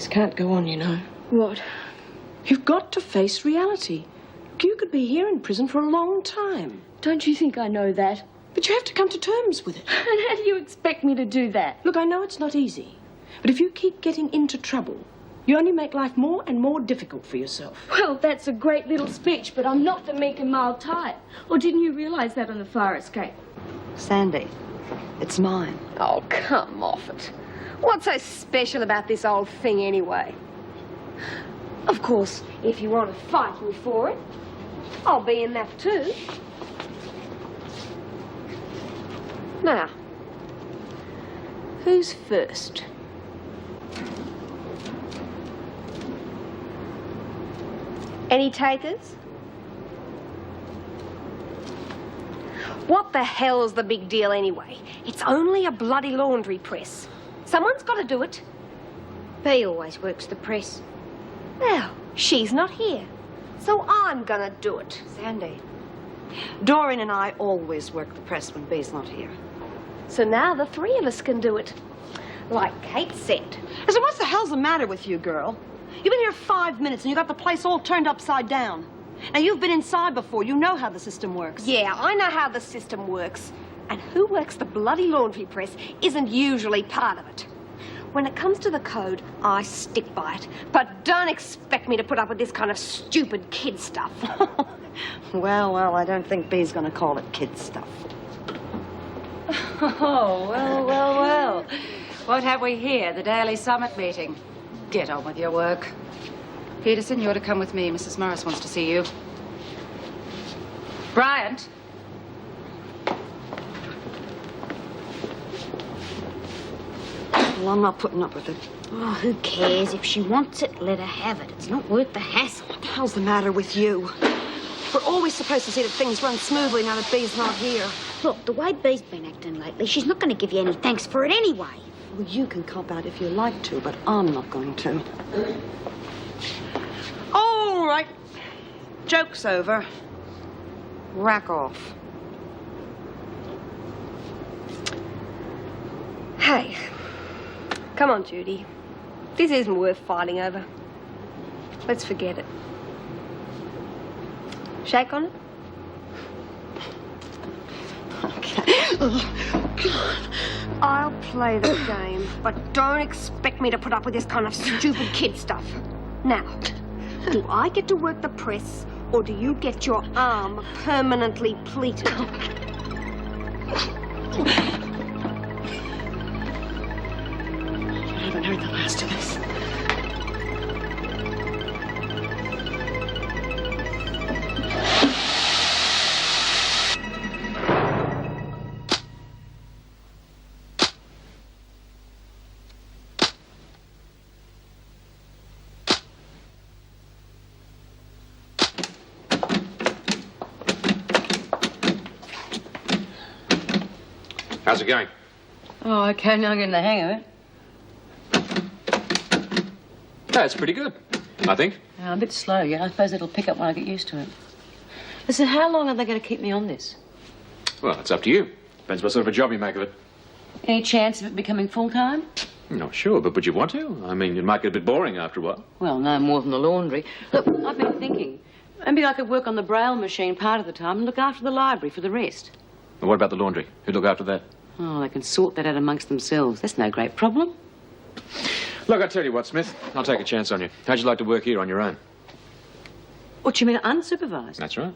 This can't go on, you know. What? You've got to face reality. You could be here in prison for a long time. Don't you think I know that? But you have to come to terms with it. And how do you expect me to do that? Look, I know it's not easy. But if you keep getting into trouble, you only make life more and more difficult for yourself. Well, that's a great little speech, but I'm not the meek and mild type. Or didn't you realise that on the fire escape? Sandy, it's mine. Oh, come off it. What's so special about this old thing anyway? Of course, if you want to fight me for it, I'll be in that too. Now, who's first? Any takers? What the hell's the big deal anyway? It's only a bloody laundry press. Someone's got to do it. Bea always works the press. Well, she's not here, so I'm gonna do it. Sandy, Doreen and I always work the press when Bea's not here. So now the three of us can do it. Like Kate said. So what the hell's the matter with you, girl? You've been here 5 minutes and you got the place all turned upside down. Now, you've been inside before. You know how the system works. Yeah, I know how the system works. And who works the bloody laundry press isn't usually part of it. When it comes to the code, I stick by it. But don't expect me to put up with this kind of stupid kid stuff. Well, I don't think Bea's going to call it kid stuff. Oh, well. What have we here? The daily summit meeting. Get on with your work. Peterson, you ought to come with me. Mrs. Morris wants to see you. Bryant. Well, I'm not putting up with it. Oh, who cares? If she wants it, let her have it. It's not worth the hassle. What the hell's the matter with you? We're always supposed to see that things run smoothly now that Bea's not here. Look, the way Bea's been acting lately, she's not going to give you any thanks for it anyway. Well, you can cop out if you like to, but I'm not going to. All right. Joke's over. Rack off. Hey, come on, Judy. This isn't worth fighting over. Let's forget it. Shake on it? Okay. Oh, God. I'll play the game, but don't expect me to put up with this kind of stupid kid stuff. Now, do I get to work the press, or do you get your arm permanently pleated? I haven't heard the last of this. How's it going? Oh, okay, now I'm getting the hang of it. That's pretty good, I think. A bit slow, yeah. I suppose it'll pick up when I get used to it. Listen, how long are they going to keep me on this? Well, it's up to you. Depends what sort of a job you make of it. Any chance of it becoming full-time? Not sure, but would you want to? I mean, it might get a bit boring after a while. Well, no more than the laundry. Look, I've been thinking. Maybe I could work on the braille machine part of the time and look after the library for the rest. And what about the laundry? Who'd look after that? Oh, they can sort that out amongst themselves. That's no great problem. Look, I tell you what, Smith. I'll take a chance on you. How'd you like to work here on your own? What, you mean unsupervised? That's right.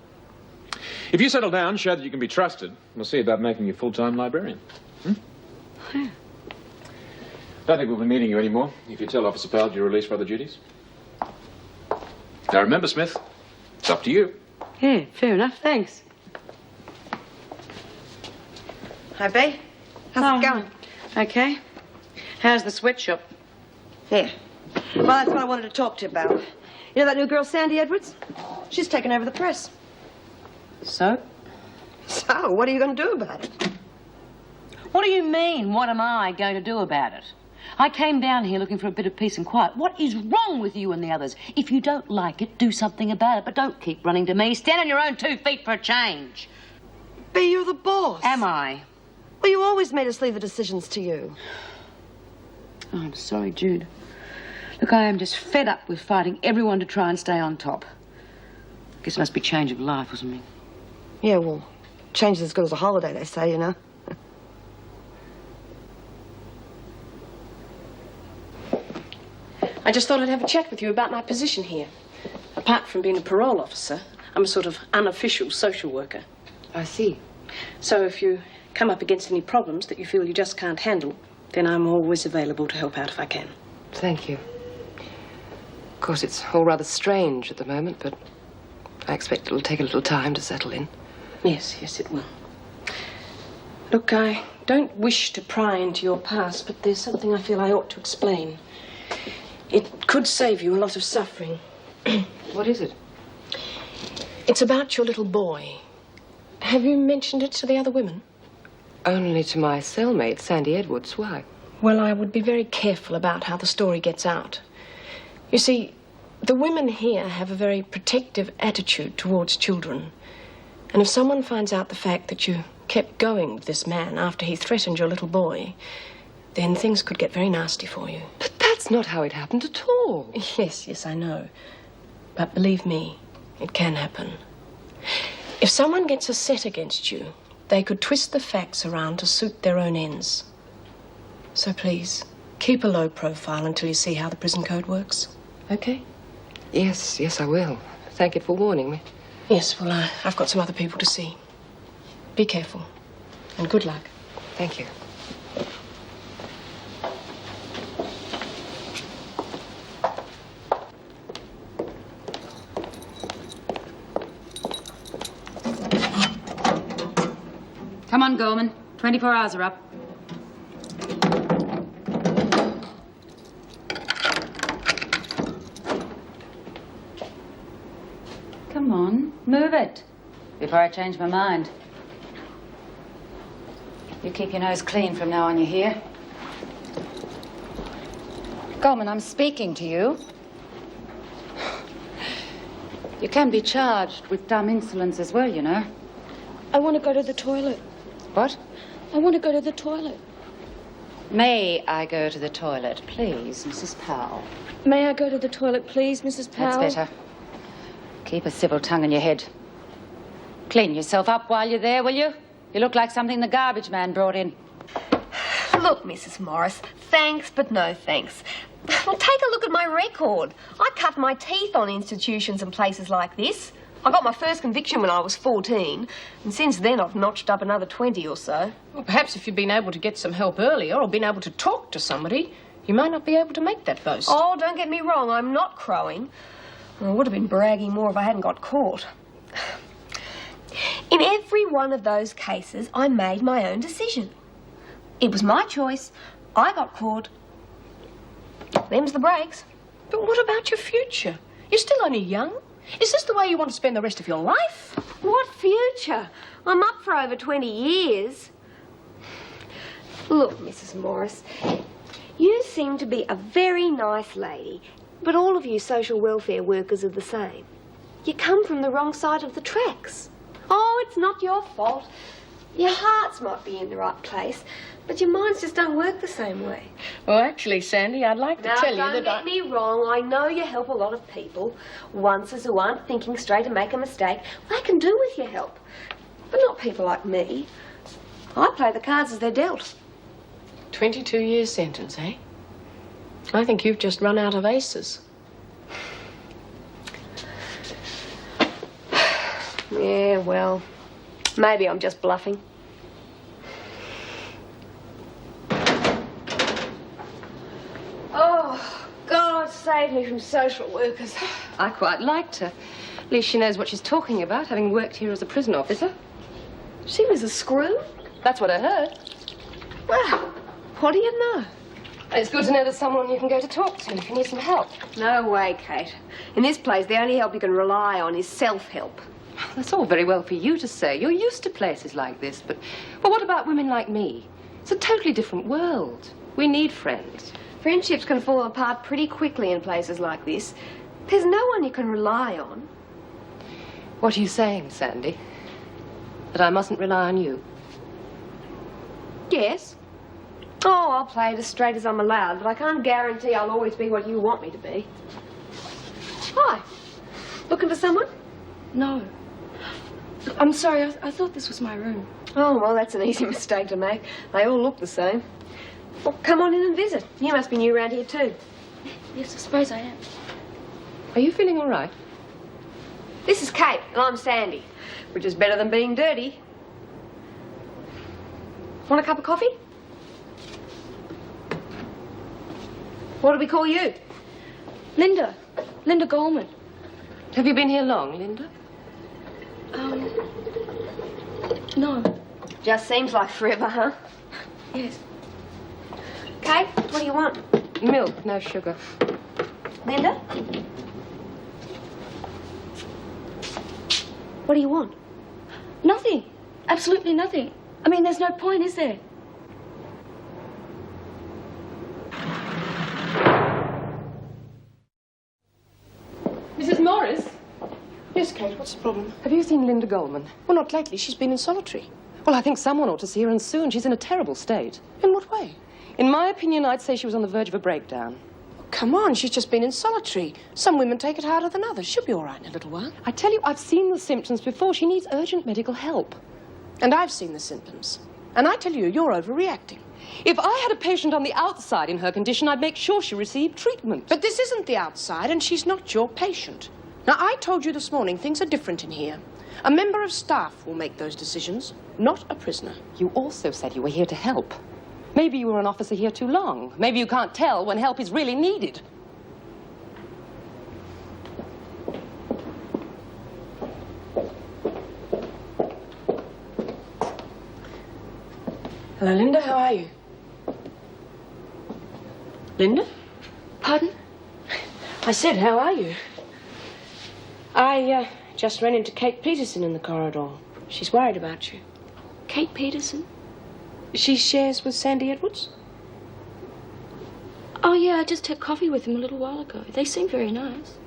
If you settle down, show that you can be trusted, we'll see about making you full-time librarian. Yeah. Don't think we'll be needing you anymore if you tell Officer Powell you're released for other duties. Now remember, Smith, it's up to you. Yeah, fair enough. Thanks. Hi, Bea. How's it going? Okay. How's the sweatshop? Here. Well, that's what I wanted to talk to you about. You know that new girl, Sandy Edwards? She's taken over the press. So? So, what are you going to do about it? What do you mean, what am I going to do about it? I came down here looking for a bit of peace and quiet. What is wrong with you and the others? If you don't like it, do something about it. But don't keep running to me. Stand on your own 2 feet for a change. Bea, you're the boss. Am I? Well, you always made us leave the decisions to you. Oh, I'm sorry, Jude. Look, I am just fed up with fighting everyone to try and stay on top. Guess it must be change of life or something. Yeah, well, change is as good as a holiday, they say, you know. I just thought I'd have a chat with you about my position here. Apart from being a parole officer, I'm a sort of unofficial social worker. I see. So if you come up against any problems that you feel you just can't handle, then I'm always available to help out if I can. Thank you. Of course, it's all rather strange at the moment, but I expect it'll take a little time to settle in. Yes, yes, it will. Look, I don't wish to pry into your past, but there's something I feel I ought to explain. It could save you a lot of suffering. What is it? It's about your little boy. Have you mentioned it to the other women? Only to my cellmate, Sandy Edwards. Why? Well, I would be very careful about how the story gets out. You see, the women here have a very protective attitude towards children. And if someone finds out the fact that you kept going with this man after he threatened your little boy, then things could get very nasty for you. But that's not how it happened at all. Yes, yes, I know. But believe me, it can happen. If someone gets a set against you, they could twist the facts around to suit their own ends. So please, keep a low profile until you see how the prison code works. Okay? Yes, I will. Thank you for warning me. Yes, well, I've got some other people to see. Be careful. And good luck. Thank you. Come on, Gorman. 24 hours are up. Come on, move it. Before I change my mind. You keep your nose clean from now on, you hear? Gorman, I'm speaking to you. You can be charged with dumb insolence as well, you know. I want to go to the toilet. What? I want to go to the toilet. May I go to the toilet, please, Mrs. Powell? May I go to the toilet, please, Mrs. Powell? That's better. Keep a civil tongue in your head. Clean yourself up while you're there, will you? You look like something the garbage man brought in. Look, Mrs. Morris, thanks, but no thanks. Well, take a look at my record. I cut my teeth on institutions and places like this. I got my first conviction when I was 14, and since then I've notched up another 20 or so. Well, perhaps if you'd been able to get some help earlier or been able to talk to somebody, you might not be able to make that boast. Oh, don't get me wrong, I'm not crowing. I would have been bragging more if I hadn't got caught. In every one of those cases, I made my own decision. It was my choice. I got caught. Them's the breaks. But what about your future? You're still only young. Is this the way you want to spend the rest of your life? What future? I'm up for over 20 years. Look, Mrs. Morris, you seem to be a very nice lady, but all of you social welfare workers are the same. You come from the wrong side of the tracks. Oh, it's not your fault. Your hearts might be in the right place, but your minds just don't work the same way. Well, actually, Sandy, I'd like to tell you that Don't get me wrong. I know you help a lot of people. Oncers who aren't thinking straight and make a mistake. They can do with your help. But not people like me. I play the cards as they're dealt. 22-year sentence, eh? I think you've just run out of aces. Yeah, well, maybe I'm just bluffing. Oh, God save me from social workers. I quite liked her. At least she knows what she's talking about, having worked here as a prison officer. She was a screw? That's what I heard. Well, what do you know? It's good to know there's someone you can go to talk to if you need some help. No way, Kate. In this place, the only help you can rely on is self-help. That's all very well for you to say. You're used to places like this, but what about women like me? It's a totally different world. We need friends. Friendships can fall apart pretty quickly in places like this. There's no one you can rely on. What are you saying, Sandy? That I mustn't rely on you? Yes. Oh, I'll play it as straight as I'm allowed, but I can't guarantee I'll always be what you want me to be. Hi. Looking for someone? No. I'm sorry, I thought this was my room. Oh, well, that's an easy mistake to make. They all look the same. Well, come on in and visit. You must be new around here, too. Yes, I suppose I am. Are you feeling all right? This is Kate, and I'm Sandy, which is better than being dirty. Want a cup of coffee? What do we call you? Linda. Linda Goldman. Have you been here long, Linda? No. Just seems like forever, huh? Yes. Kate, what do you want? Milk, no sugar. Linda? What do you want? Nothing. Absolutely nothing. I mean, there's no point, is there? Mrs. Morris? Yes, Kate, what's the problem? Have you seen Linda Goldman? Well, not lately. She's been in solitary. Well, I think someone ought to see her, and soon. She's in a terrible state. In what way? In my opinion, I'd say she was on the verge of a breakdown. Come on, she's just been in solitary. Some women take it harder than others. She'll be all right in a little while. I tell you, I've seen the symptoms before. She needs urgent medical help. And I've seen the symptoms. And I tell you, you're overreacting. If I had a patient on the outside in her condition, I'd make sure she received treatment. But this isn't the outside, and she's not your patient. Now, I told you this morning things are different in here. A member of staff will make those decisions, not a prisoner. You also said you were here to help. Maybe you were an officer here too long. Maybe you can't tell when help is really needed. Hello, Linda. How are you? Linda? Pardon? I said, how are you? I just ran into Kate Peterson in the corridor. She's worried about you. Kate Peterson? She shares with Sandy Edwards? Oh, yeah, I just had coffee with them a little while ago. They seem very nice.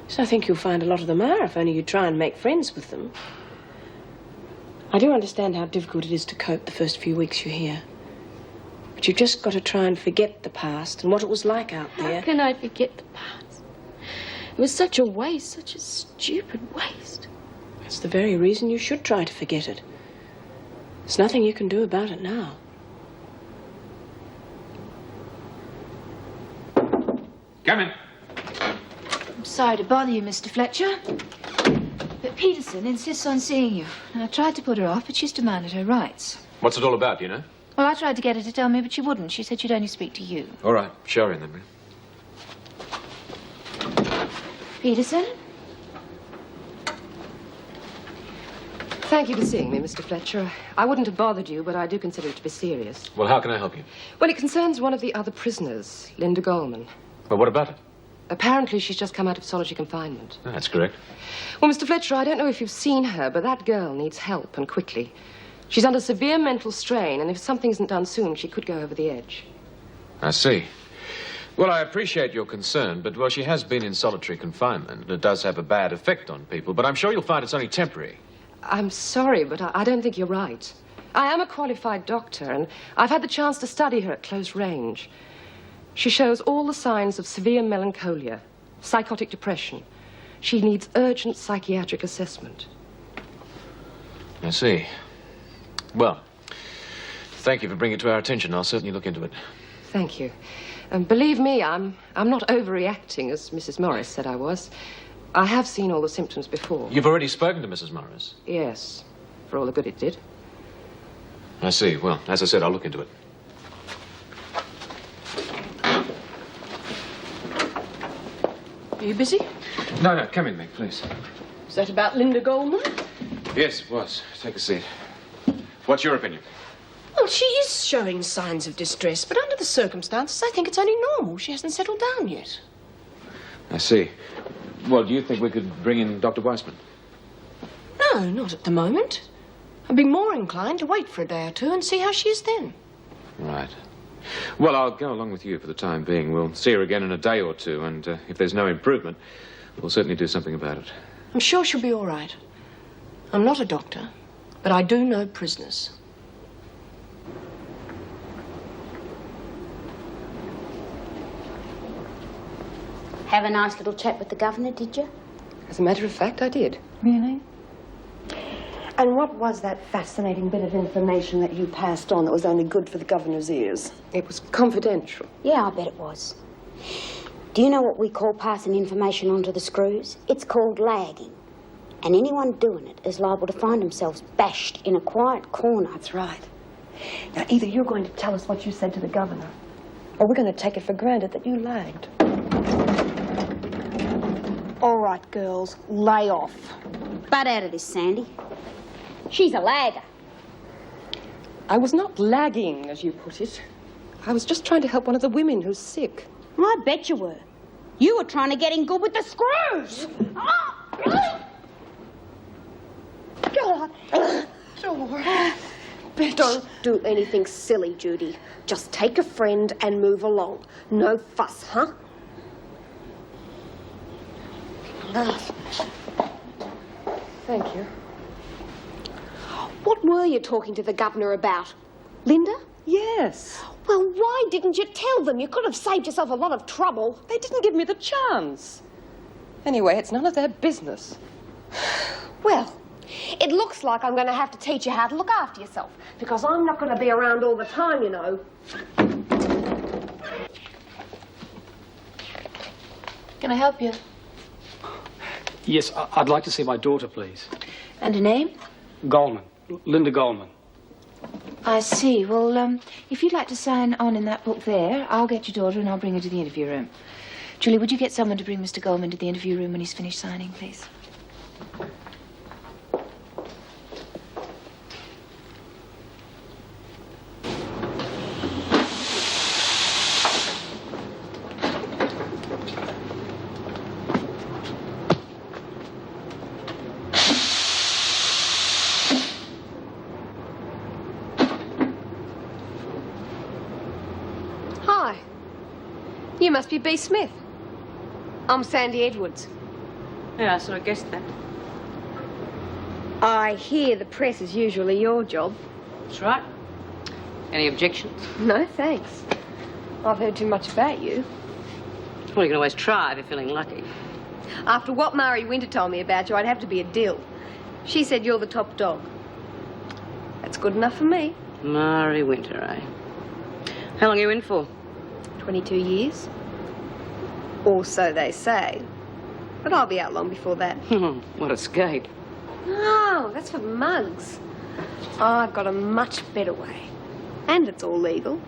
So I think you'll find a lot of them are, if only you try and make friends with them. I do understand how difficult it is to cope the first few weeks you're here. But you've just got to try and forget the past and what it was like out there. How can I forget the past? It was such a waste, such a stupid waste. That's the very reason you should try to forget it. There's nothing you can do about it now. Come in. I'm sorry to bother you, Mr. Fletcher, but Peterson insists on seeing you. I tried to put her off, but she's demanded her rights. What's it all about, do you know? Well, I tried to get her to tell me, but she wouldn't. She said she'd only speak to you. All right, show her in then, will you? Peterson? Thank you for seeing me, Mr. Fletcher. I wouldn't have bothered you, but I do consider it to be serious. Well, how can I help you? Well, it concerns one of the other prisoners, Linda Goldman. Well, what about it? Apparently, she's just come out of solitary confinement. Oh, that's correct. Well, Mr. Fletcher, I don't know if you've seen her, but that girl needs help, and quickly. She's under severe mental strain, and if something isn't done soon, she could go over the edge. I see. Well, I appreciate your concern, but, well, she has been in solitary confinement, and it does have a bad effect on people, but I'm sure you'll find it's only temporary. I'm sorry, but I don't think you're right. I am a qualified doctor, and I've had the chance to study her at close range. She shows all the signs of severe melancholia, psychotic depression. She needs urgent psychiatric assessment. I see. Well, thank you for bringing it to our attention. I'll certainly look into it. Thank you. And believe me, I'm not overreacting, as Mrs. Morris said I was. I have seen all the symptoms before. You've already spoken to Mrs. Morris? Yes, for all the good it did. I see. Well, as I said, I'll look into it. Are you busy? No, come in, Meg, please. Is that about Linda Goldman? Yes, it was. Take a seat. What's your opinion? Well, she is showing signs of distress, but under the circumstances, I think it's only normal. She hasn't settled down yet. I see. Well, do you think we could bring in Dr. Weissman? No, not at the moment. I'd be more inclined to wait for a day or two and see how she is then. Right. Well, I'll go along with you for the time being. We'll see her again in a day or two, and if there's no improvement, we'll certainly do something about it. I'm sure she'll be all right. I'm not a doctor, but I do know prisoners. Have a nice little chat with the governor, did you? As a matter of fact, I did. Really? And what was that fascinating bit of information that you passed on that was only good for the governor's ears? It was confidential. Yeah, I bet it was. Do you know what we call passing information onto the screws? It's called lagging. And anyone doing it is liable to find themselves bashed in a quiet corner. That's right. Now, either you're going to tell us what you said to the governor, or we're going to take it for granted that you lagged. All right, girls, lay off. Butt out of this, Sandy. She's a lagger. I was not lagging, as you put it. I was just trying to help one of the women who's sick. I bet you were. You were trying to get in good with the screws. Don't do anything silly, Judy. Just take a friend and move along. No fuss, huh? Thank you. What were you talking to the governor about? Linda? Yes. Well, why didn't you tell them? You could have saved yourself a lot of trouble. They didn't give me the chance. Anyway, it's none of their business. Well, it looks like I'm going to have to teach you how to look after yourself, because I'm not going to be around all the time, you know. Can I help you? Yes, I'd like to see my daughter, please. And a name? Goldman. Linda Goldman. I see. Well, if you'd like to sign on in that book there, I'll get your daughter and I'll bring her to the interview room. Julie, would you get someone to bring Mr. Goldman to the interview room when he's finished signing, please? You must be B. Smith. I'm Sandy Edwards. Yeah, I sort of guessed that. I hear the press is usually your job. That's right. Any objections? No, thanks. I've heard too much about you. Well, you can always try if you're feeling lucky. After what Mari Winter told me about you, I'd have to be a dill. She said you're the top dog. That's good enough for me. Mari Winter, eh? How long are you in for? 22 years. Or so they say. But I'll be out long before that. What escape. Oh, that's for mugs. I've got a much better way. And it's all legal.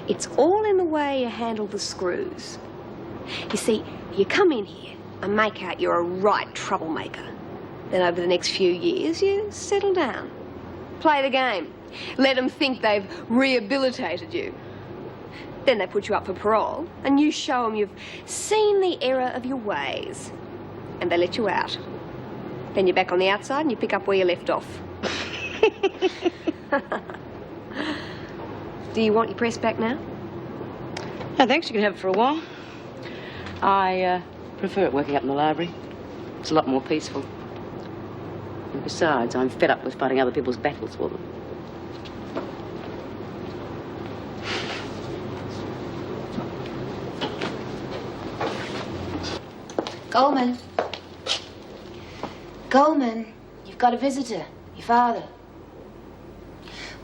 It's all in the way you handle the screws. You see, you come in here and make out you're a right troublemaker. Then over the next few years, you settle down. Play the game. Let them think they've rehabilitated you. Then they put you up for parole, and you show them you've seen the error of your ways. And they let you out. Then you're back on the outside and you pick up where you left off. Do you want your press back now? No, thanks. You can have it for a while. I prefer it working up in the library. It's a lot more peaceful. And besides, I'm fed up with fighting other people's battles for them. Goldman. Goldman, you've got a visitor. Your father.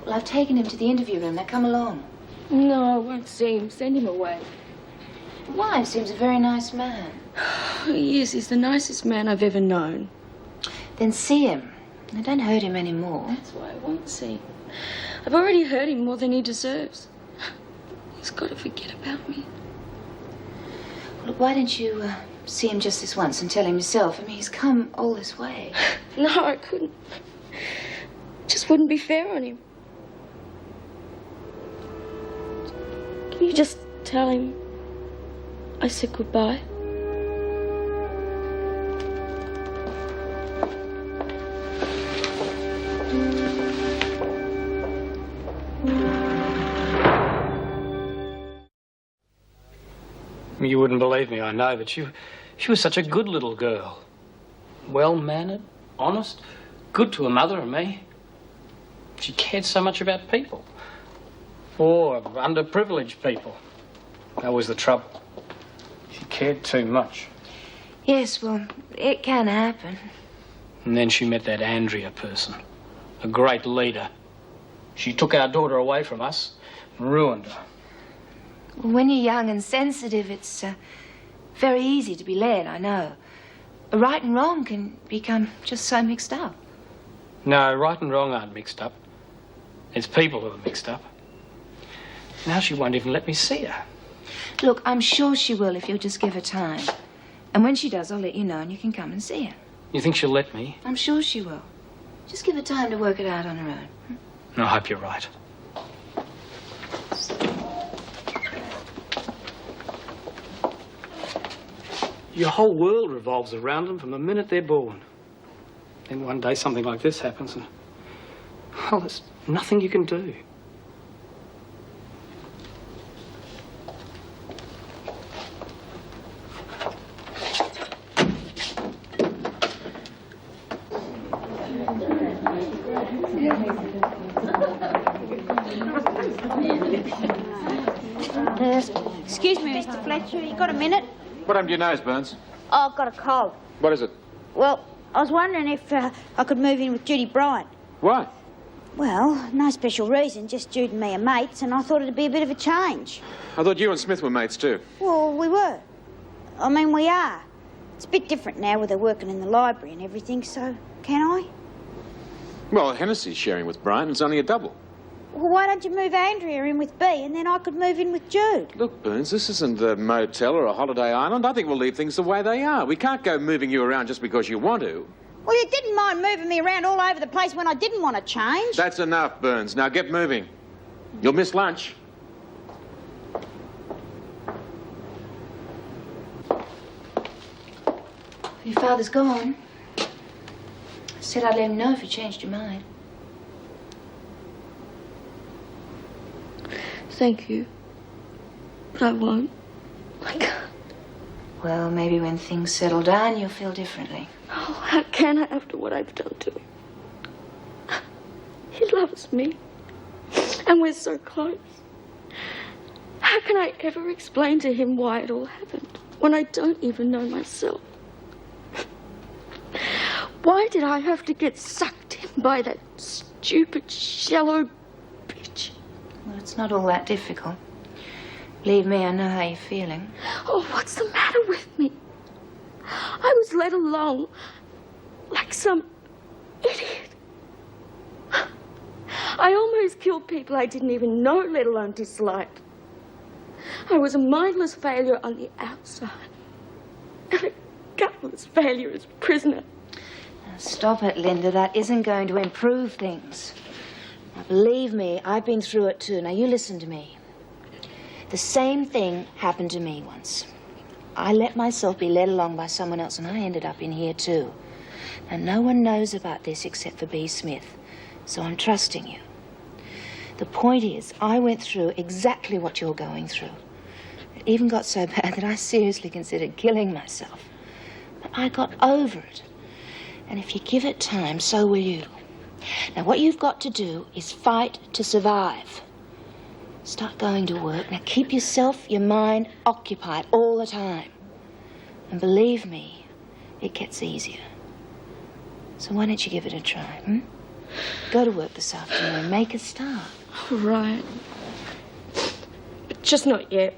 Well, I've taken him to the interview room. Now come along. No, I won't see him. Send him away. Why? He seems a very nice man. He is. He's the nicest man I've ever known. Then see him. Now, don't hurt him anymore. That's why I won't see him. I've already hurt him more than he deserves. He's got to forget about me. Look, why don't you see him just this once and tell him yourself? I mean, he's come all this way. No, I couldn't. Just wouldn't be fair on him. Can you just tell him I said goodbye? You wouldn't believe me, I know, but she was such a good little girl. Well-mannered, honest, good to her mother and me. She cared so much about people. Or underprivileged people. That was the trouble. She cared too much. Yes, well, it can happen. And then she met that Andrea person, a great leader. She took our daughter away from us and ruined her. Well, when you're young and sensitive, it's very easy to be led, I know. Right and wrong can become just so mixed up. No, right and wrong aren't mixed up. It's people who are mixed up. Now she won't even let me see her. Look, I'm sure she will if you'll just give her time. And when she does, I'll let you know and you can come and see her. You think she'll let me? I'm sure she will. Just give her time to work it out on her own. I hope you're right. Your whole world revolves around them from the minute they're born. Then one day something like this happens and, well, there's nothing you can do. Excuse me, Mr. Fletcher, you got a minute? What happened to your nose, Burns? Oh, I've got a cold. What is it? Well, I was wondering if I could move in with Judy Bryant. Why? Well, no special reason, just Jude and me are mates, and I thought it'd be a bit of a change. I thought you and Smith were mates too. Well, we were. I mean, we are. It's a bit different now with her working in the library and everything, so can I? Well, Hennessy's sharing with Brian. It's only a double. Well, why don't you move Andrea in with B and then I could move in with Jude? Look, Burns, this isn't a motel or a holiday island. I think we'll leave things the way they are. We can't go moving you around just because you want to. Well, you didn't mind moving me around all over the place when I didn't want to change. That's enough, Burns. Now get moving. You'll miss lunch. Your father's gone. I said I'd let him know if you changed your mind. Thank you. But I won't. I can't. Well, maybe when things settle down, you'll feel differently. Oh, how can I after what I've done to him? He loves me. And we're so close. How can I ever explain to him why it all happened when I don't even know myself? Why did I have to get sucked in by that stupid, shallow bitch? Well, it's not all that difficult. Believe me, I know how you're feeling. Oh, what's the matter with me? I was led along like some idiot. I almost killed people I didn't even know, let alone dislike. I was a mindless failure on the outside and a gutless failure as prisoner. Now, stop it, Linda. That isn't going to improve things. Now, believe me, I've been through it too. Now, you listen to me. The same thing happened to me once. I let myself be led along by someone else, and I ended up in here too. And no one knows about this except for B. Smith, so I'm trusting you. The point is, I went through exactly what you're going through. It even got so bad that I seriously considered killing myself. But I got over it. And if you give it time, so will you. Now, what you've got to do is fight to survive. Start going to work. Now, keep yourself, your mind occupied all the time. And believe me, it gets easier. So why don't you give it a try, Go to work this afternoon. Make a start. Right. But just not yet.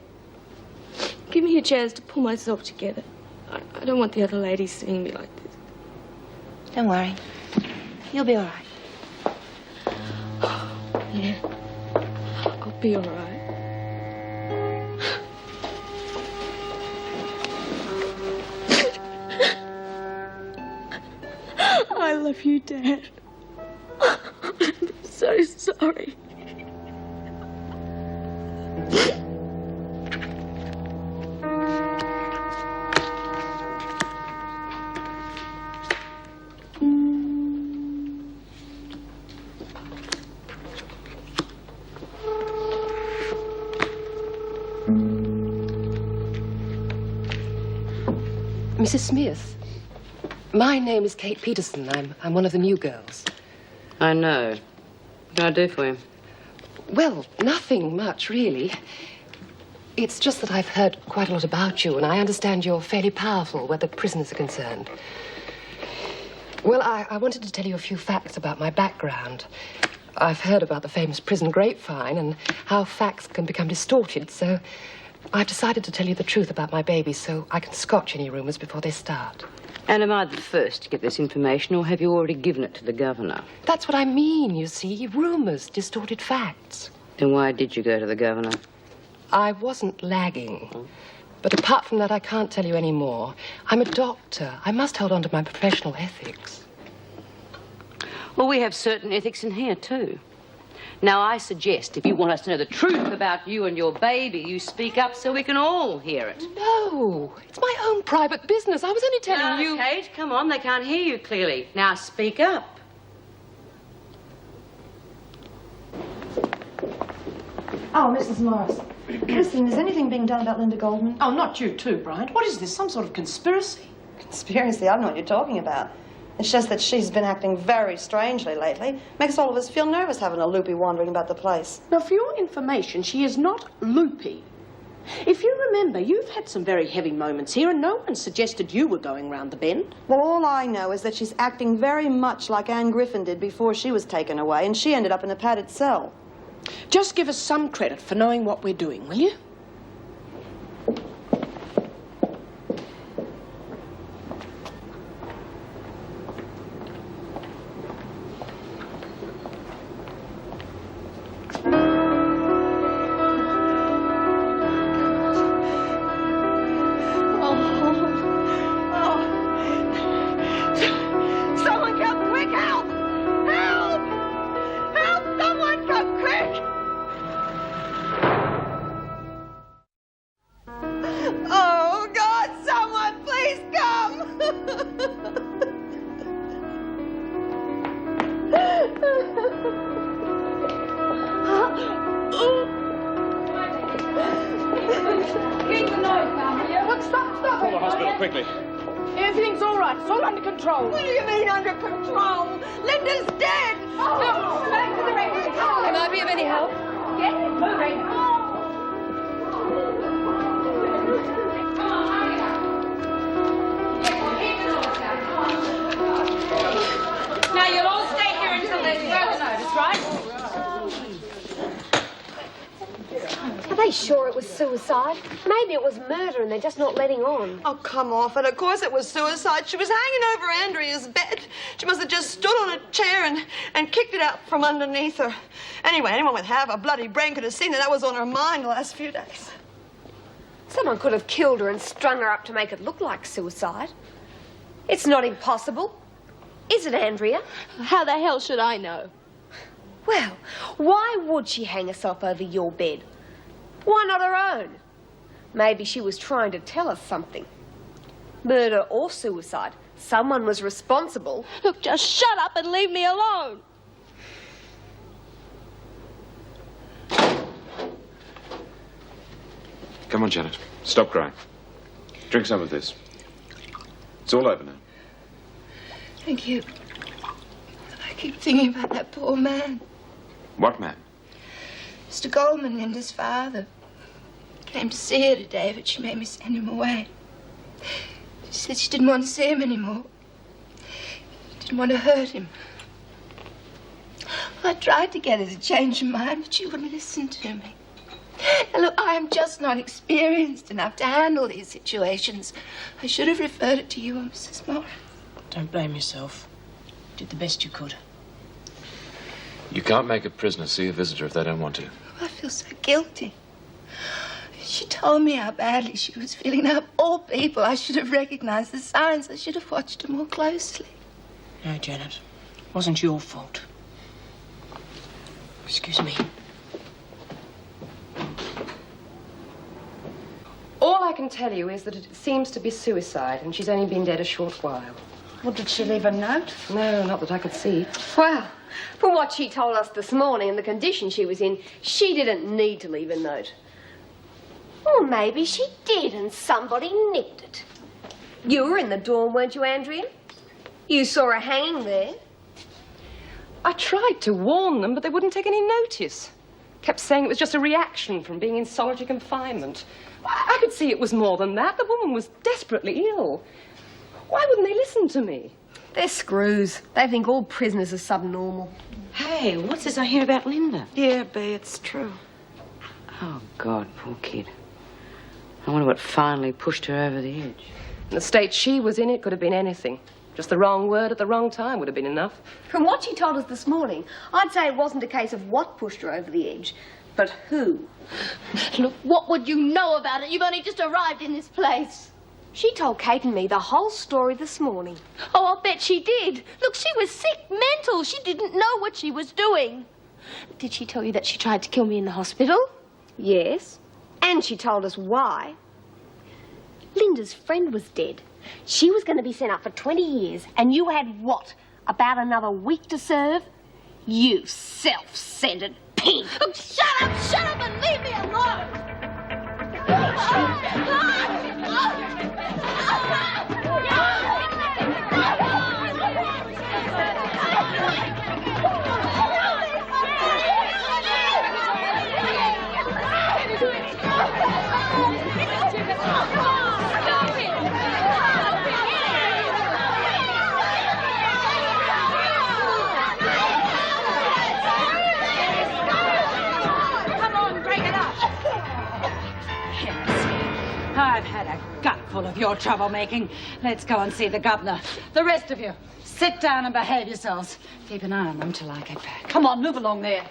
Give me a chance to pull myself together. I don't want the other ladies seeing me like this. Don't worry. You'll be all right. Yeah. I'll be all right. I love you, Dad. I'm so sorry. Mrs. Smith, my name is Kate Peterson. I'm one of the new girls. I know. What can I do for you? Well, nothing much, really. It's just that I've heard quite a lot about you, and I understand you're fairly powerful where the prisoners are concerned. Well, I wanted to tell you a few facts about my background. I've heard about the famous prison grapevine and how facts can become distorted, so I've decided to tell you the truth about my baby so I can scotch any rumours before they start. And am I the first to get this information, or have you already given it to the governor? That's what I mean, you see. Rumours, distorted facts. Then why did you go to the governor? I wasn't lagging. But apart from that, I can't tell you any more. I'm a doctor. I must hold on to my professional ethics. Well, we have certain ethics in here, too. Now, I suggest if you want us to know the truth about you and your baby, you speak up so we can all hear it. No, it's my own private business. I was only telling you... Kate, come on, they can't hear you clearly. Now, speak up. Oh, Mrs. Morris. Listen, is anything being done about Linda Goldman? Oh, not you too, Bryant. What is this, some sort of conspiracy? Conspiracy? I don't know what you're talking about. It's just that she's been acting very strangely lately. Makes all of us feel nervous having a loopy wandering about the place. Now, for your information, she is not loopy. If you remember, you've had some very heavy moments here, and no one suggested you were going round the bend. Well, all I know is that she's acting very much like Anne Griffin did before she was taken away, and she ended up in a padded cell. Just give us some credit for knowing what we're doing, will you? Quickly. Everything's all right. It's all under control. What do you mean under control? Linda's dead! Oh, no. Back to the rescue. Can I be of any help? Get it moving. Now, you'll all stay here until there's further notice, right? Are they sure it was suicide? Maybe it was murder and they're just not letting on. Oh, come off it. Of course it was suicide. She was hanging over Andrea's bed. She must have just stood on a chair and kicked it out from underneath her. Anyway, anyone with half a bloody brain could have seen that was on her mind the last few days. Someone could have killed her and strung her up to make it look like suicide. It's not impossible. Is it, Andrea? How the hell should I know? Well, why would she hang herself over your bed? Why not her own? Maybe she was trying to tell us something. Murder or suicide, someone was responsible. Look, just shut up and leave me alone. Come on, Janet. Stop crying. Drink some of this. It's all over now. Thank you. I keep thinking about that poor man. What man? Mr. Goldman, Linda's father. Came to see her today, but she made me send him away. She said she didn't want to see him anymore. Didn't want to hurt him. Well, I tried to get her to change her mind, but she wouldn't listen to me. Now, look, I am just not experienced enough to handle these situations. I should have referred it to you, Mrs. Morris. Don't blame yourself. Did the best you could. You can't make a prisoner see a visitor if they don't want to. I feel so guilty. She told me how badly she was feeling. Now, of all people, I should have recognized the signs. I should have watched her more closely. No, Janet. It wasn't your fault. Excuse me. All I can tell you is that it seems to be suicide, and she's only been dead a short while. Well, did she leave a note? No, not that I could see. Well, from what she told us this morning and the condition she was in, she didn't need to leave a note. Or maybe she did and somebody nicked it. You were in the dorm, weren't you, Andrea? You saw her hanging there. I tried to warn them, but they wouldn't take any notice. Kept saying it was just a reaction from being in solitary confinement. I could see it was more than that. The woman was desperately ill. Why wouldn't they listen to me? They're screws. They think all prisoners are subnormal. Hey, what's this I hear about Linda? Yeah, Bea, it's true. Oh, God, poor kid. I wonder what finally pushed her over the edge. The state she was in, it could have been anything. Just the wrong word at the wrong time would have been enough. From what she told us this morning, I'd say it wasn't a case of what pushed her over the edge, but who. Look, what would you know about it? You've only just arrived in this place. She told Kate and me the whole story this morning. Oh, I'll bet she did. Look, she was sick mental. She didn't know what she was doing. Did she tell you that she tried to kill me in the hospital? Yes, and she told us why. Linda's friend was dead. She was going to be sent up for 20 years, and you had what? About another week to serve? You self-centered pig! Oh, shut up and leave me alone! I've had a gutful of your troublemaking. Let's go and see the governor. The rest of you, sit down and behave yourselves. Keep an eye on them till I get back. Come on, move along there.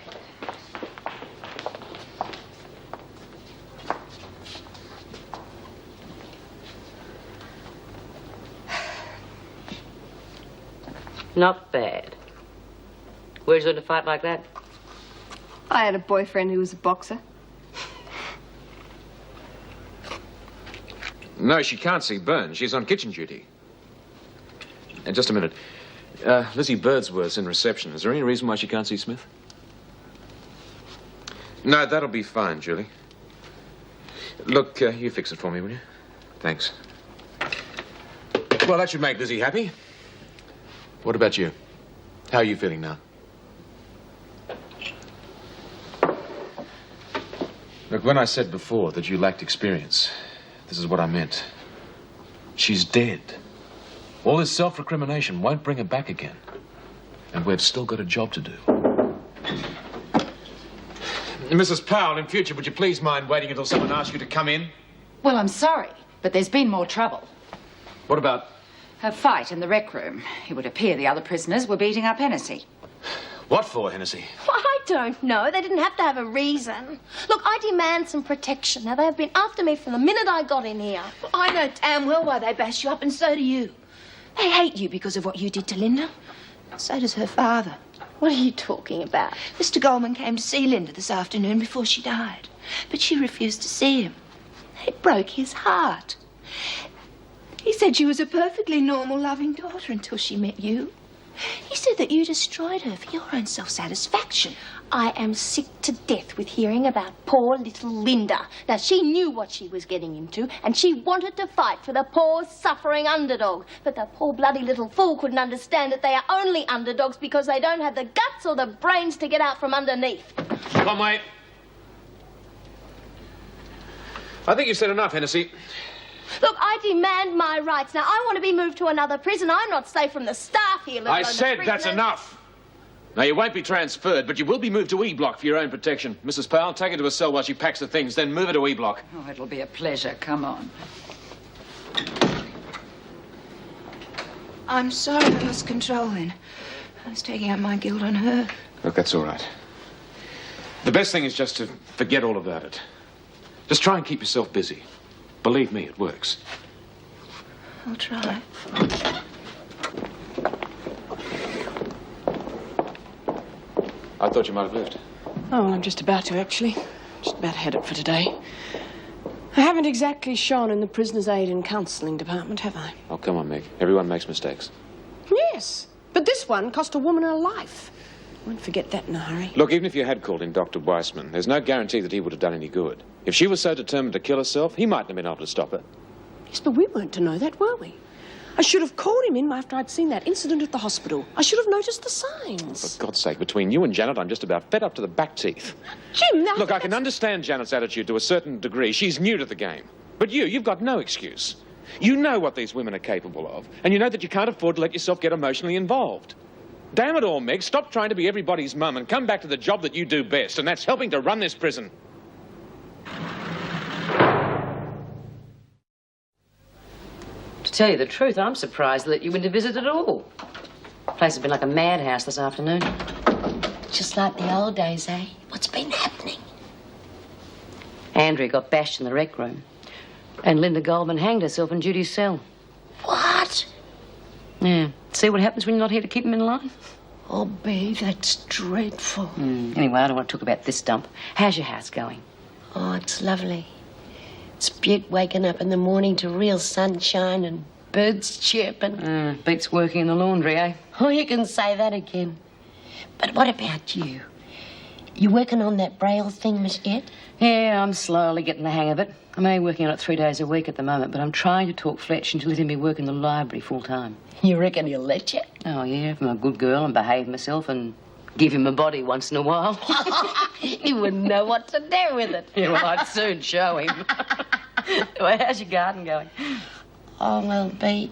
Not bad. Where'd you learn to fight like that? I had a boyfriend who was a boxer. No, she can't see Burns. She's on kitchen duty. And just a minute. Lizzie Birdsworth's in reception. Is there any reason why she can't see Smith? No, that'll be fine, Julie. Look, you fix it for me, will you? Thanks. Well, that should make Lizzie happy. What about you? How are you feeling now? Look, when I said before that you lacked experience, this is what I meant. She's dead. All this self-recrimination won't bring her back again. And we've still got a job to do. Mrs. Powell, in future, would you please mind waiting until someone asks you to come in? Well, I'm sorry, but there's been more trouble. What about? A fight in the rec room. It would appear the other prisoners were beating up Hennessy. What for, Hennessy? Well, I don't know. They didn't have to have a reason. Look, I demand some protection. Now, they have been after me from the minute I got in here. Well, I know damn well why they bash you up, and so do you. They hate you because of what you did to Linda. So does her father. What are you talking about? Mr. Goldman came to see Linda this afternoon before she died, but she refused to see him. It broke his heart. He said she was a perfectly normal, loving daughter until she met you. He said that you destroyed her for your own self-satisfaction. I am sick to death with hearing about poor little Linda. Now, she knew what she was getting into, and she wanted to fight for the poor, suffering underdog. But the poor bloody little fool couldn't understand that they are only underdogs because they don't have the guts or the brains to get out from underneath. Come on, mate. I think you've said enough, Hennessy. Look, I demand my rights. Now, I want to be moved to another prison. I'm not safe from the staff here. I said that's enough. Now, you won't be transferred, but you will be moved to E Block for your own protection. Mrs. Powell, take her to a cell while she packs the things, then move her to E Block. Oh, it'll be a pleasure. Come on. I'm sorry I lost control then. I was taking out my guilt on her. Look, that's all right. The best thing is just to forget all about it. Just try and keep yourself busy. Believe me, it works. I'll try. I thought you might have left. Oh, well, I'm just about to, actually. Just about headed for today. I haven't exactly shone in the Prisoners' Aid and Counselling Department, have I? Oh, come on, Meg. Everyone makes mistakes. Yes, but this one cost a woman her life. Won't forget that in a hurry. Look, even if you had called in Dr. Weissman, there's no guarantee that he would have done any good. If she was so determined to kill herself, he mightn't have been able to stop her. Yes, but we weren't to know that, were we? I should have called him in after I'd seen that incident at the hospital. I should have noticed the signs. For God's sake, between you and Janet, I'm just about fed up to the back teeth. Jim, now... Look, I can understand Janet's attitude to a certain degree. She's new to the game. But you've got no excuse. You know what these women are capable of, and you know that you can't afford to let yourself get emotionally involved. Damn it all, Meg, stop trying to be everybody's mum and come back to the job that you do best, and that's helping to run this prison. To tell you the truth, I'm surprised that you went to visit at all. The place has been like a madhouse this afternoon. Just like the old days, eh? What's been happening? Andrea got bashed in the rec room. And Linda Goldman hanged herself in Judy's cell. What? Yeah. See what happens when you're not here to keep them in line? Oh, Bea, that's dreadful. Anyway, I don't want to talk about this dump. How's your house going? Oh, it's lovely. It's Butte waking up in the morning to real sunshine and birds chirping. Beats working in the laundry, eh? Oh, you can say that again. But what about you? You working on that Braille thing, Miss yet? Yeah, I'm slowly getting the hang of it. I'm only working on it 3 days a week at the moment, but I'm trying to talk Fletch into letting me work in the library full time. You reckon he'll let you? Oh, yeah, if I'm a good girl and behave myself and give him a body once in a while. He wouldn't know what to do with it. Yeah, well, I'd soon show him. Well, how's your garden going? Oh, well, Bea,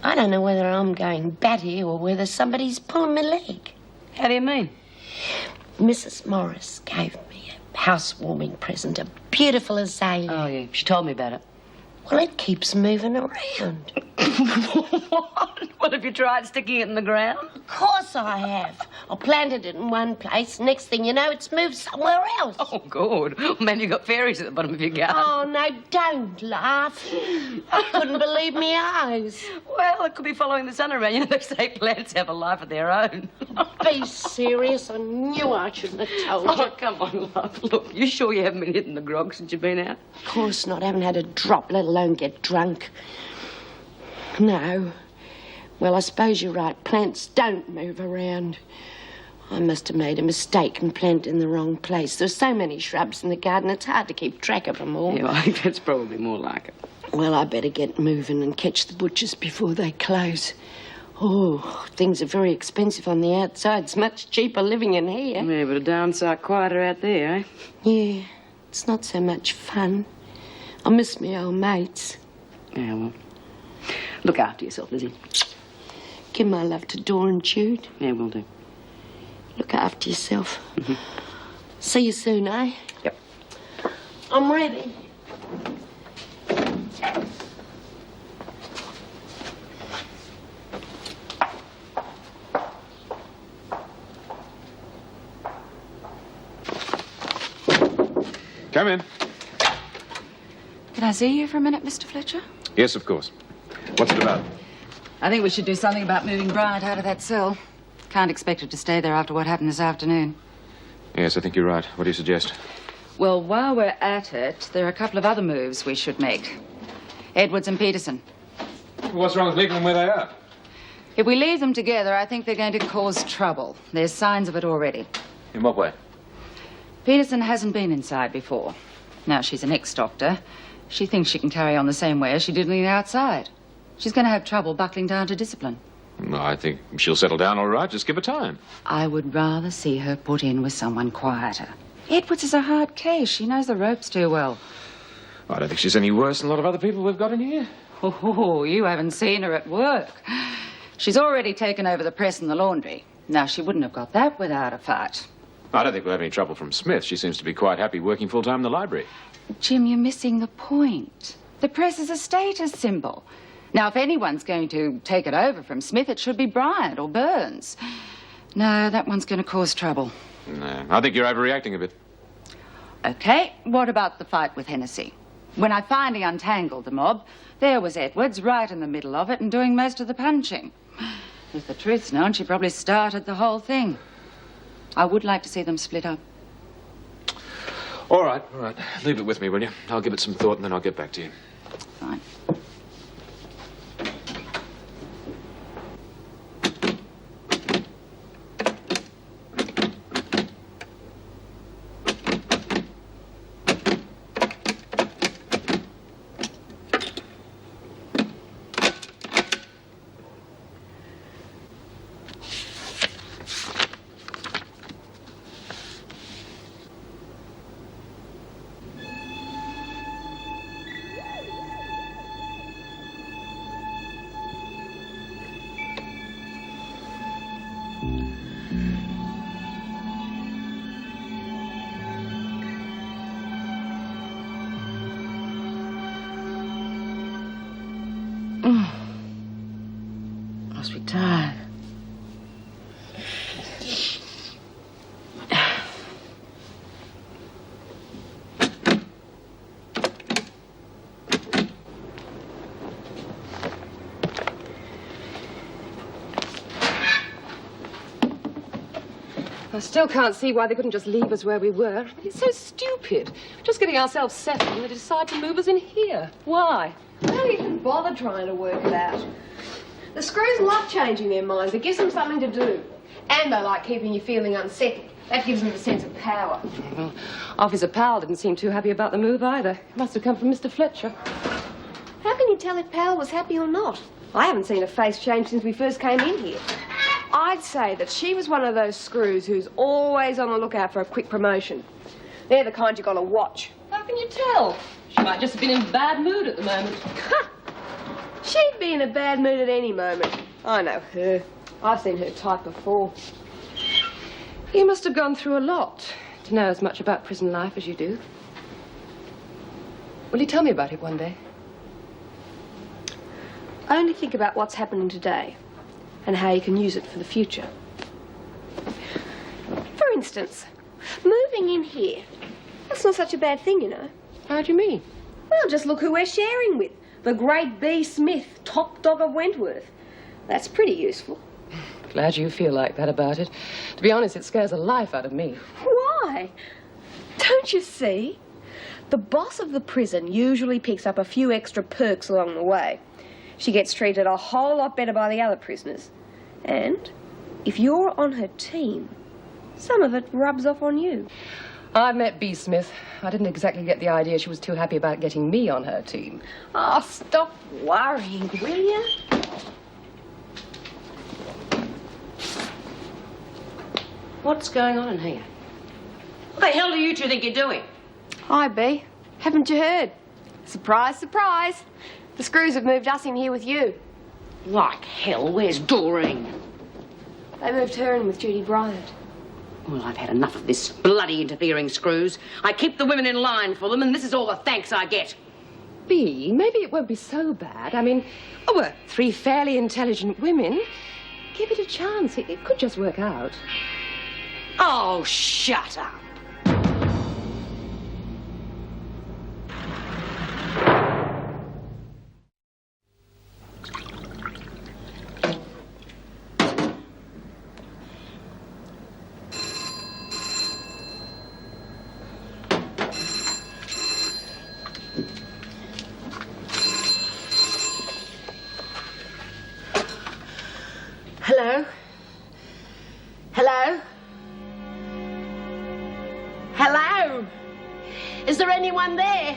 I don't know whether I'm going batty or whether somebody's pulling my leg. How do you mean? Mrs. Morris gave me a housewarming present, a beautiful azalea. Oh, yeah, she told me about it. Well, it keeps moving around. What? Well, have you tried sticking it in the ground? Of course I have. I planted it in one place. Next thing you know, it's moved somewhere else. Oh, good. Maybe you've got fairies at the bottom of your garden. Oh, no, don't laugh. I couldn't believe my eyes. Well, it could be following the sun around. You know, they say plants have a life of their own. Be serious. I knew I shouldn't have told you. Oh, come on, love. Look, you sure you haven't been hitting the grog since you've been out? Of course not. I haven't had a drop, let alone get drunk. No. Well, I suppose you're right. Plants don't move around. I must have made a mistake and planted in the wrong place. There's so many shrubs in the garden, it's hard to keep track of them all. Yeah, well, I think that's probably more like it. Well, I better get moving and catch the butchers before they close. Oh, things are very expensive on the outside. It's much cheaper living in here. Yeah, but a darn sight quieter out there, eh? Yeah, it's not so much fun. I miss my old mates. Yeah, well, look after yourself, Lizzie. Give my love to Dora and Jude. Yeah, will do. Look after yourself. See you soon, eh? Yep. I'm ready. Come in. Can I see you for a minute, Mr. Fletcher? Yes, of course. What's it about? I think we should do something about moving Bryant out of that cell. Can't expect her to stay there after what happened this afternoon. Yes, I think you're right. What do you suggest? Well, while we're at it, there are a couple of other moves we should make. Edwards and Peterson. What's wrong with leaving them where they are? If we leave them together, I think they're going to cause trouble. There's signs of it already. In what way? Peterson hasn't been inside before. Now, she's an ex-doctor. She thinks she can carry on the same way as she did on the outside. She's going to have trouble buckling down to discipline. No, I think she'll settle down all right. Just give her time. I would rather see her put in with someone quieter. Edwards is a hard case. She knows the ropes too well. I don't think she's any worse than a lot of other people we've got in here. Oh, you haven't seen her at work. She's already taken over the press and the laundry. Now, she wouldn't have got that without a fight. I don't think we'll have any trouble from Smith. She seems to be quite happy working full-time in the library. Jim, you're missing the point. The press is a status symbol. Now, if anyone's going to take it over from Smith, it should be Bryant or Burns. No, that one's going to cause trouble. No, I think you're overreacting a bit. Okay, what about the fight with Hennessy? When I finally untangled the mob, there was Edwards right in the middle of it and doing most of the punching. If the truth's known, she probably started the whole thing. I would like to see them split up. All right. Leave it with me, will you? I'll give it some thought and then I'll get back to you. Fine. Must be tired. I still can't see why they couldn't just leave us where we were. It's so stupid. We're just getting ourselves settled and they decide to move us in here. Why? Don't even bother trying to work it out. The screws love changing their minds. It gives them something to do. And they like keeping you feeling unsettled. That gives them a sense of power. Well, Officer Powell didn't seem too happy about the move either. It must have come from Mr. Fletcher. How can you tell if Powell was happy or not? I haven't seen her face change since we first came in here. I'd say that she was one of those screws who's always on the lookout for a quick promotion. They're the kind you got to watch. How can you tell? She might just have been in a bad mood at the moment. She'd be in a bad mood at any moment. I know her. I've seen her type before. You must have gone through a lot to know as much about prison life as you do. Will you tell me about it one day? Only think about what's happening today and how you can use it for the future. For instance, moving in here. That's not such a bad thing, you know. How do you mean? Well, just look who we're sharing with. The great B. Smith, top dog of Wentworth. That's pretty useful. Glad you feel like that about it. To be honest, it scares the life out of me. Why? Don't you see? The boss of the prison usually picks up a few extra perks along the way. She gets treated a whole lot better by the other prisoners. And if you're on her team, some of it rubs off on you. I've met B. Smith. I didn't exactly get the idea she was too happy about getting me on her team. Oh, stop worrying, will you? What's going on in here? What the hell do you two think you're doing? Hi, B. Haven't you heard? Surprise, surprise. The screws have moved us in here with you. Like hell, where's Doreen? They moved her in with Judy Bryant. Well, I've had enough of this bloody interfering screws. I keep the women in line for them, and this is all the thanks I get. B, maybe it won't be so bad. I mean, we're three fairly intelligent women. Give it a chance. It could just work out. Oh, shut up. Hello? Hello? Hello? Is there anyone there?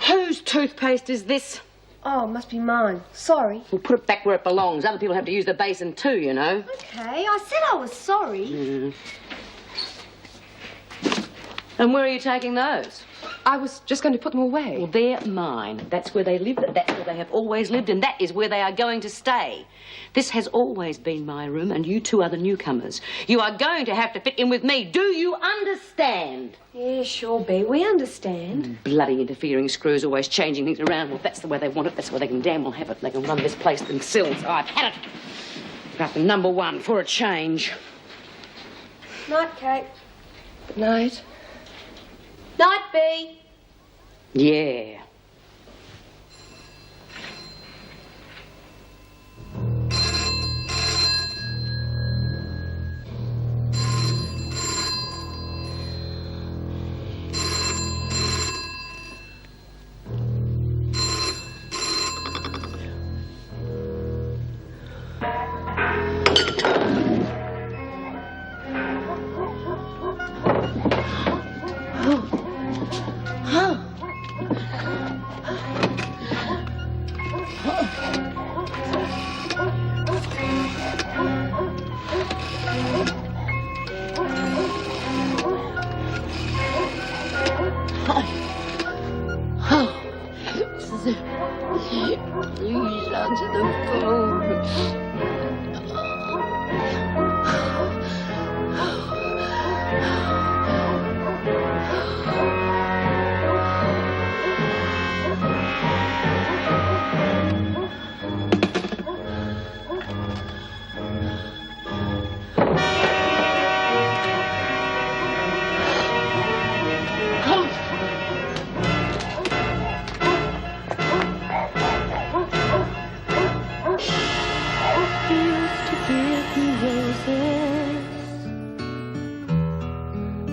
Whose toothpaste is this? Oh, it must be mine. Sorry. Well, put it back where it belongs. Other people have to use the basin too, you know. Okay, I said I was sorry. And where are you taking those? I was just going to put them away. Well, they're mine. That's where they live, that's where they have always lived, and that is where they are going to stay. This has always been my room, and you two are the newcomers. You are going to have to fit in with me. Do you understand? Yeah, sure, B. We understand. Bloody interfering screws, always changing things around. Well, if that's the way they want it, that's the way they can damn well have it. They can run this place themselves. I've had it. About the number one for a change. Night, Kate. Good night. Night, B. Yeah.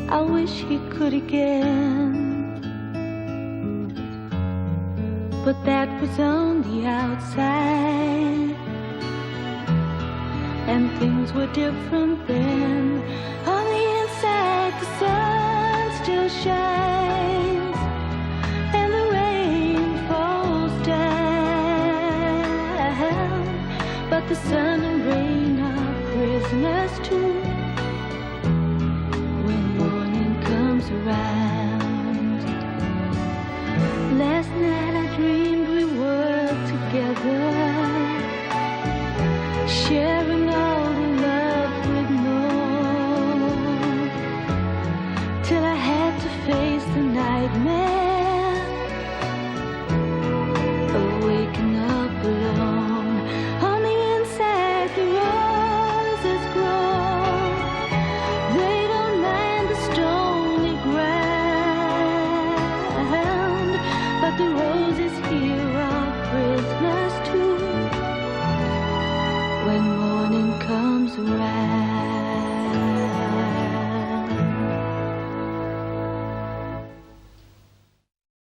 I wish he could again. But that was on the outside, and things were different then. On the inside, the sun still shines, and the rain falls down. But the sun and rain are prisoners too when morning comes around.